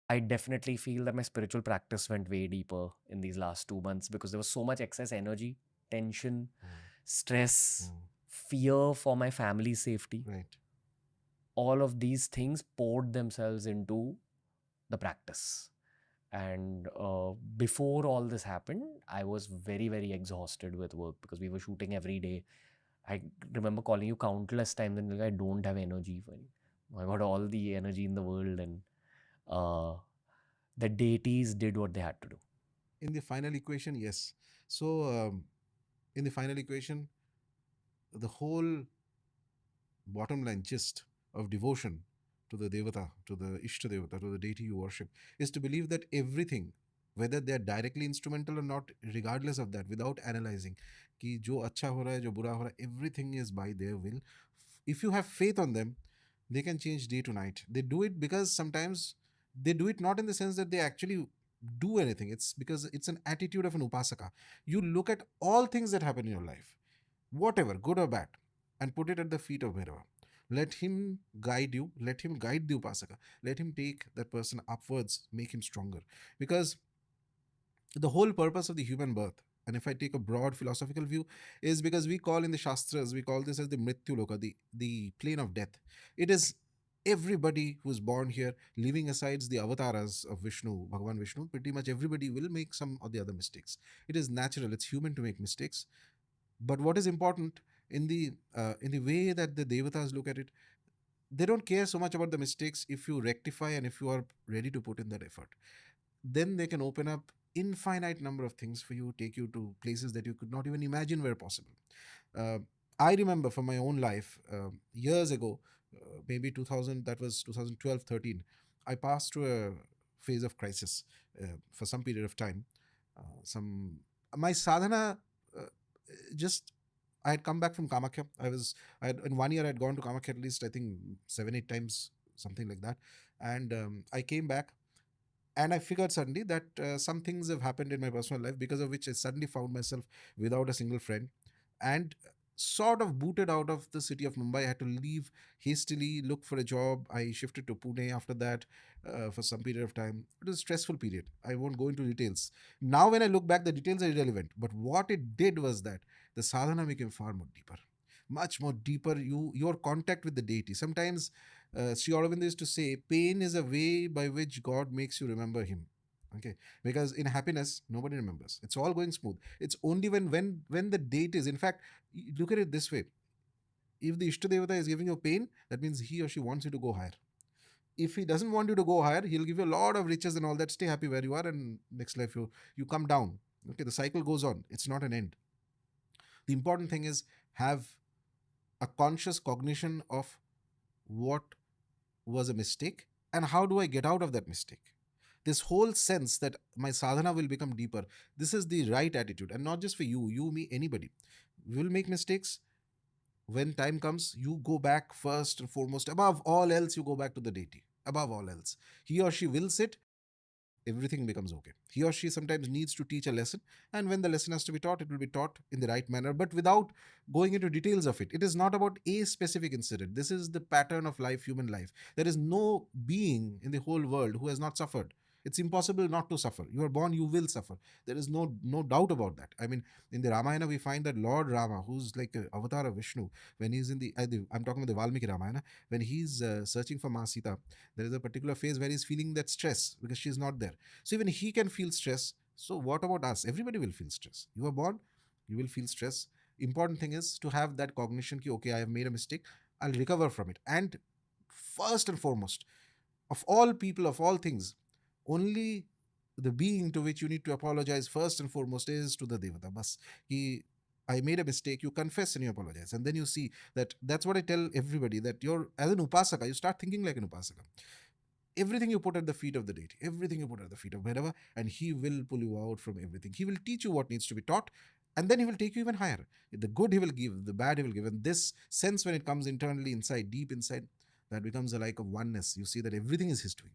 I definitely feel that my spiritual practice went way deeper in these last 2 months because there was so much excess energy, tension, stress, fear for my family's safety. Right. All of these things poured themselves into the practice. And before all this happened, I was very, very exhausted with work because we were shooting every day. I remember calling you countless times and like, I don't have energy for you. I got all the energy in the world, and uh, the deities did what they had to do. In the final equation, yes. So, in the final equation, the whole bottom line gist of devotion to the devata, to the ishta devata, to the deity you worship, is to believe that everything, whether they are directly instrumental or not, regardless of that, without analyzing, कि जो अच्छा हो रहा है, जो बुरा हो रहा है, everything is by their will. If you have faith on them, they can change day to night. They do it because sometimes they do it not in the sense that they actually do anything. It's because it's an attitude of an upasaka. You look at all things that happen in your life, whatever, good or bad, and put it at the feet of Bhairava. Let him guide you, let him guide the Upasaka, let him take that person upwards, make him stronger. Because the whole purpose of the human birth, and if I take a broad philosophical view, is because we call in the Shastras, we call this as the Mrityu Loka, the plane of death. It is everybody who's born here, leaving aside the avatars of Vishnu, Bhagavan Vishnu, pretty much everybody will make some of the other mistakes. It is natural, it's human to make mistakes. But what is important in the way that the devatas look at it, they don't care so much about the mistakes if you rectify and if you are ready to put in that effort. Then they can open up infinite number of things for you, take you to places that you could not even imagine were possible. Uh, I remember from my own life, years ago, maybe 2000, that was 2012, 13, I passed through a phase of crisis for some period of time. Some My sadhana, uh, just I had come back from Kamakhya. In 1 year I had gone to Kamakhya at least I think 7, 8 times, something like that. And I came back, and I figured suddenly that some things have happened in my personal life because of which I suddenly found myself without a single friend, and sort of booted out of the city of Mumbai. I had to leave hastily, look for a job. I shifted to Pune after that for some period of time. It was a stressful period. I won't go into details. Now, when I look back, the details are irrelevant. But what it did was that the sadhana became far more deeper, much more deeper. Your contact with the deity. Sometimes Sri Aurobindo used to say, pain is a way by which God makes you remember Him. Okay, because in happiness nobody remembers. It's all going smooth. It's only when the date is. In fact, look at it this way: if the Ishtadevata is giving you pain, that means he or she wants you to go higher. If he doesn't want you to go higher, he'll give you a lot of riches and all that. Stay happy where you are, and next life you come down. Okay, the cycle goes on. It's not an end. The important thing is have a conscious cognition of what was a mistake and how do I get out of that mistake. This whole sense that my sadhana will become deeper, this is the right attitude, and not just for you, me, anybody. We will make mistakes. When time comes, you go back first and foremost. Above all else, you go back to the deity. Above all else, he or she will sit, everything becomes okay. He or she sometimes needs to teach a lesson, and when the lesson has to be taught, it will be taught in the right manner, but without going into details of it. It is not about a specific incident. This is the pattern of life, human life. There is no being in the whole world who has not suffered. It's impossible not to suffer. You are born, you will suffer. There is no doubt about that. I mean, in the Ramayana, we find that Lord Rama, who's like an avatar of Vishnu, when he's in I'm talking about the Valmiki Ramayana, when he's searching for Ma Sita, there is a particular phase where he's feeling that stress because she's not there. So even he can feel stress. So what about us? Everybody will feel stress. You are born, you will feel stress. Important thing is to have that cognition ki, okay, I have made a mistake, I'll recover from it. And first and foremost, of all people, of all things, only the being to which you need to apologize first and foremost is to the devata. Bas, he, I made a mistake, you confess and you apologize. And then you see that that's what I tell everybody, that you're, as an upasaka, you start thinking like an upasaka. Everything you put at the feet of the deity, everything you put at the feet of Bhairava, and he will pull you out from everything. He will teach you what needs to be taught, and then he will take you even higher. The good he will give, the bad he will give. And this sense, when it comes internally inside, deep inside, that becomes a like of oneness. You see that everything is his doing.